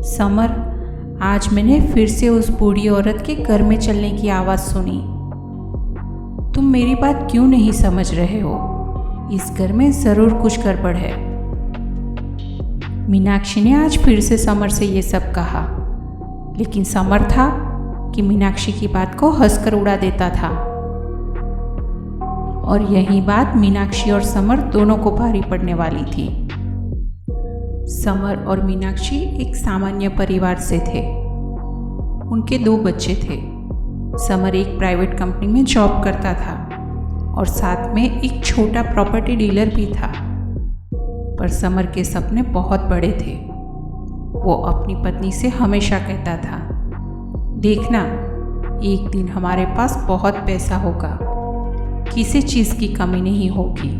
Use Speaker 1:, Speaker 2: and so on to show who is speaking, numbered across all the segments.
Speaker 1: Summer, आज मैंने फिर से उस बूढ़ी औरत के घर में चलने की आवाज़ सुनी। तुम मेरी बात क्यों नहीं समझ रहे हो? इस घर में ज़रूर कुछ गड़बड़ है। मीनाक्षी ने आज फिर से समर से ये सब कहा, लेकिन समर था कि मीनाक्षी की बात को हंसकर उड़ा देता था। और यही बात मीनाक्षी और समर दोनों को भारी पड़ने वाली थी। समर और मीनाक्षी एक सामान्य परिवार से थे। उनके 2 बच्चे थे। समर एक प्राइवेट कंपनी में जॉब करता था और साथ में एक छोटा प्रॉपर्टी डीलर भी था। पर समर के सपने बहुत बड़े थे। वो अपनी पत्नी से हमेशा कहता था, देखना, एक दिन हमारे पास बहुत पैसा होगा, किसी चीज़ की कमी नहीं होगी।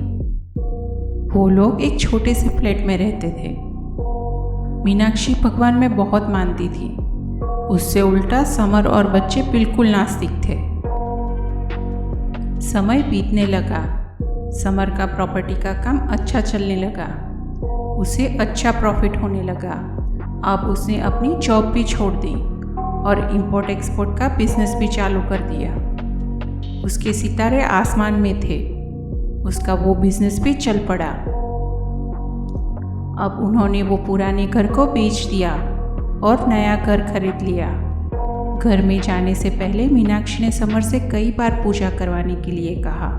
Speaker 1: वो लोग एक छोटे से फ्लैट में रहते थे। मीनाक्षी भगवान में बहुत मानती थी। उससे उल्टा समर और बच्चे बिल्कुल नास्तिक थे। समय बीतने लगा। समर का प्रॉपर्टी का काम अच्छा चलने लगा। उसे अच्छा प्रॉफिट होने लगा। अब उसने अपनी जॉब भी छोड़ दी और इंपोर्ट एक्सपोर्ट का बिजनेस भी चालू कर दिया। उसके सितारे आसमान में थे। उसका वो बिजनेस भी चल पड़ा। अब उन्होंने वो पुराने घर को बेच दिया और नया घर खरीद लिया। घर में जाने से पहले मीनाक्षी ने समर से कई बार पूजा करवाने के लिए कहा,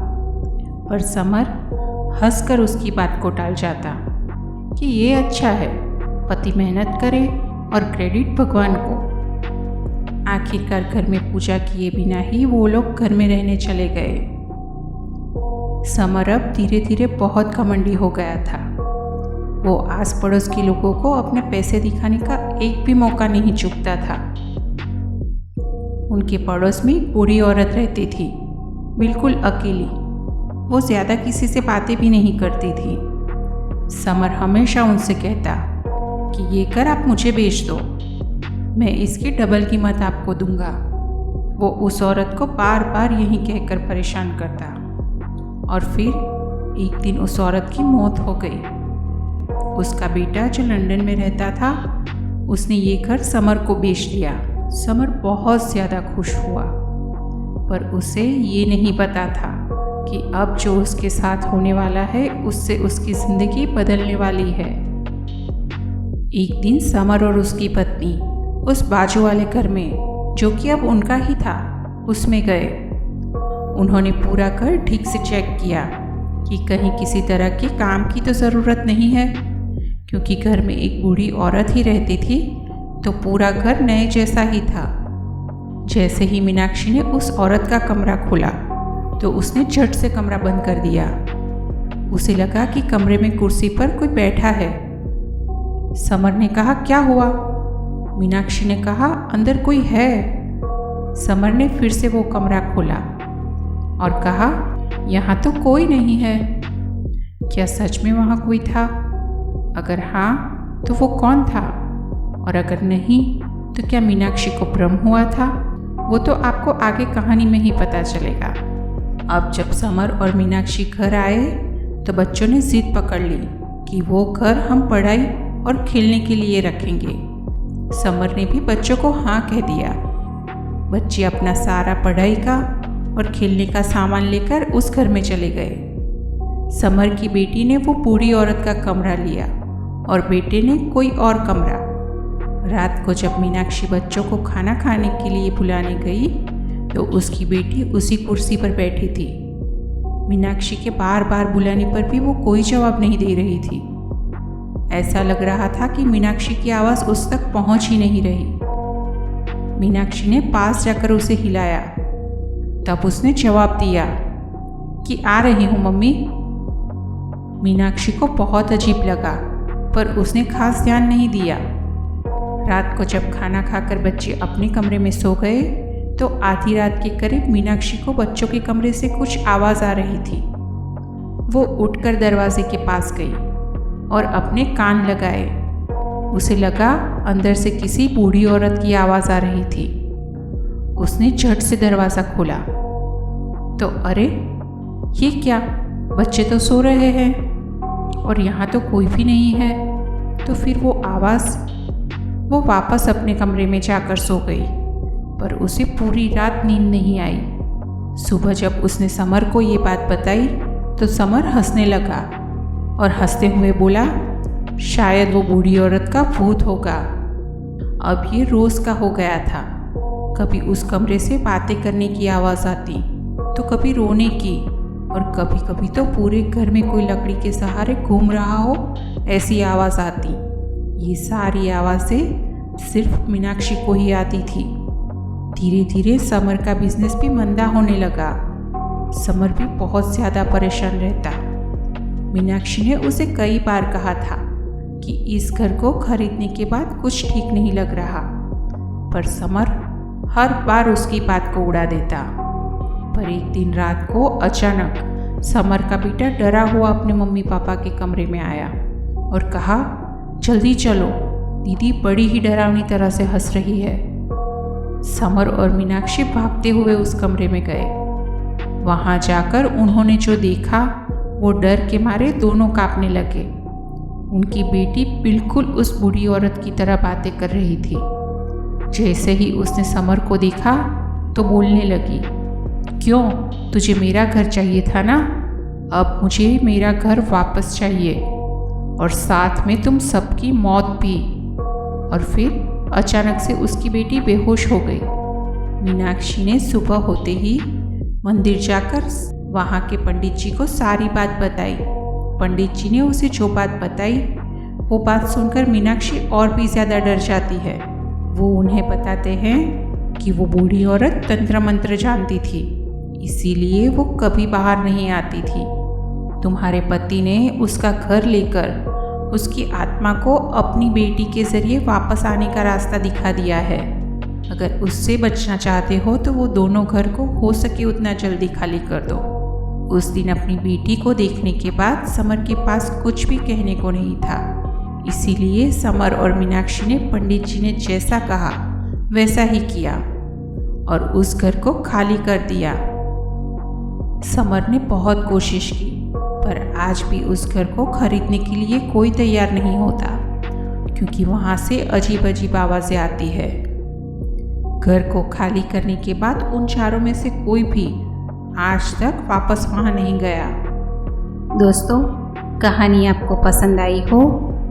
Speaker 1: पर समर हंसकर उसकी बात को टाल जाता कि ये अच्छा है, पति मेहनत करे और क्रेडिट भगवान को। आखिरकार घर में पूजा किए बिना ही वो लोग घर में रहने चले गए। समर अब धीरे धीरे बहुत घमंडी हो गया था। वो आस पड़ोस के लोगों को अपने पैसे दिखाने का एक भी मौका नहीं चूकता था। उनके पड़ोस में एक बूढ़ी औरत रहती थी, बिल्कुल अकेली। वो ज़्यादा किसी से बातें भी नहीं करती थी। समर हमेशा उनसे कहता कि ये कर आप मुझे बेच दो, मैं इसकी डबल कीमत आपको दूंगा। वो उस औरत को बार बार यही कहकर परेशान करता और फिर एक दिन उस औरत की मौत हो गई। उसका बेटा जो लंदन में रहता था, उसने ये घर समर को बेच दिया। समर बहुत ज़्यादा खुश हुआ, पर उसे ये नहीं पता था कि अब जो उसके साथ होने वाला है उससे उसकी ज़िंदगी बदलने वाली है। एक दिन समर और उसकी पत्नी उस बाजू वाले घर में, जो कि अब उनका ही था, उसमें गए। उन्होंने पूरा घर ठीक से चेक किया कि कहीं किसी तरह के काम की तो ज़रूरत नहीं है। क्योंकि घर में एक बूढ़ी औरत ही रहती थी, तो पूरा घर नए जैसा ही था। जैसे ही मीनाक्षी ने उस औरत का कमरा खोला तो उसने झट से कमरा बंद कर दिया। उसे लगा कि कमरे में कुर्सी पर कोई बैठा है। समर ने कहा, क्या हुआ? मीनाक्षी ने कहा, अंदर कोई है। समर ने फिर से वो कमरा खोला और कहा, यहाँ तो कोई नहीं है। क्या सच में वहाँ कोई था? अगर हाँ, तो वो कौन था? और अगर नहीं, तो क्या मीनाक्षी को भ्रम हुआ था? वो तो आपको आगे कहानी में ही पता चलेगा। अब जब समर और मीनाक्षी घर आए तो बच्चों ने जिद पकड़ ली कि वो घर हम पढ़ाई और खेलने के लिए रखेंगे। समर ने भी बच्चों को हाँ कह दिया। बच्चे अपना सारा पढ़ाई का और खेलने का सामान लेकर उस घर में चले गए। समर की बेटी ने वो बूढ़ी औरत का कमरा लिया और बेटे ने कोई और कमरा। रात को जब मीनाक्षी बच्चों को खाना खाने के लिए बुलाने गई तो उसकी बेटी उसी कुर्सी पर बैठी थी। मीनाक्षी के बार बार बुलाने पर भी वो कोई जवाब नहीं दे रही थी। ऐसा लग रहा था कि मीनाक्षी की आवाज़ उस तक पहुंच ही नहीं रही। मीनाक्षी ने पास जाकर उसे हिलाया। तब उसने जवाब दिया कि आ रही हूँ मम्मी। मीनाक्षी को बहुत अजीब लगा, पर उसने खास ध्यान नहीं दिया। रात को जब खाना खाकर बच्चे अपने कमरे में सो गए तो आधी रात के करीब मीनाक्षी को बच्चों के कमरे से कुछ आवाज़ आ रही थी। वो उठकर दरवाजे के पास गई और अपने कान लगाए। उसे लगा अंदर से किसी बूढ़ी औरत की आवाज़ आ रही थी। उसने झट से दरवाज़ा खोला तो अरे, ये क्या? बच्चे तो सो रहे हैं और यहाँ तो कोई भी नहीं है। तो फिर वो आवाज़ वो वापस अपने कमरे में जाकर सो गई, पर उसे पूरी रात नींद नहीं आई। सुबह जब उसने समर को ये बात बताई तो समर हंसने लगा और हंसते हुए बोला, शायद वो बूढ़ी औरत का भूत होगा। अब ये रोज़ का हो गया था। कभी उस कमरे से बातें करने की आवाज़ आती तो कभी रोने की, और कभी कभी तो पूरे घर में कोई लकड़ी के सहारे घूम रहा हो ऐसी आवाज़ आती। ये सारी आवाज़ें सिर्फ मीनाक्षी को ही आती थी। धीरे धीरे समर का बिजनेस भी मंदा होने लगा। समर भी बहुत ज़्यादा परेशान रहता। मीनाक्षी ने उसे कई बार कहा था कि इस घर को खरीदने के बाद कुछ ठीक नहीं लग रहा, पर समर हर बार उसकी बात को उड़ा देता। पर एक दिन रात को अचानक समर का बेटा डरा हुआ अपने मम्मी पापा के कमरे में आया और कहा, जल्दी चलो, दीदी बड़ी ही डरावनी तरह से हंस रही है। समर और मीनाक्षी भागते हुए उस कमरे में गए। वहाँ जाकर उन्होंने जो देखा वो डर के मारे दोनों कांपने लगे। उनकी बेटी बिल्कुल उस बूढ़ी औरत की तरह बातें कर रही थी। जैसे ही उसने समर को देखा तो बोलने लगी, क्यों, तुझे मेरा घर चाहिए था ना? अब मुझे मेरा घर वापस चाहिए, और साथ में तुम सबकी मौत भी। और फिर अचानक से उसकी बेटी बेहोश हो गई। मीनाक्षी ने सुबह होते ही मंदिर जाकर वहाँ के पंडित जी को सारी बात बताई। पंडित जी ने उसे जो बात बताई वो बात सुनकर मीनाक्षी और भी ज़्यादा डर जाती है। वो उन्हें बताते हैं कि वो बूढ़ी औरत तंत्र मंत्र जानती थी, इसीलिए वो कभी बाहर नहीं आती थी। तुम्हारे पति ने उसका घर लेकर उसकी आत्मा को अपनी बेटी के ज़रिए वापस आने का रास्ता दिखा दिया है। अगर उससे बचना चाहते हो तो वो दोनों घर को हो सके उतना जल्दी खाली कर दो। उस दिन अपनी बेटी को देखने के बाद समर के पास कुछ भी कहने को नहीं था, इसीलिए समर और मीनाक्षी ने पंडित जी ने जैसा कहा वैसा ही किया और उस घर को खाली कर दिया। समर ने बहुत कोशिश की, पर आज भी उस घर को खरीदने के लिए कोई तैयार नहीं होता, क्योंकि वहाँ से अजीब अजीब आवाज़ें आती है। घर को खाली करने के बाद उन चारों में से कोई भी आज तक वापस वहाँ नहीं गया।
Speaker 2: दोस्तों, कहानी आपको पसंद आई हो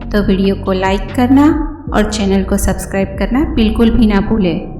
Speaker 2: तो वीडियो को लाइक करना और चैनल को सब्सक्राइब करना बिल्कुल भी ना भूलें।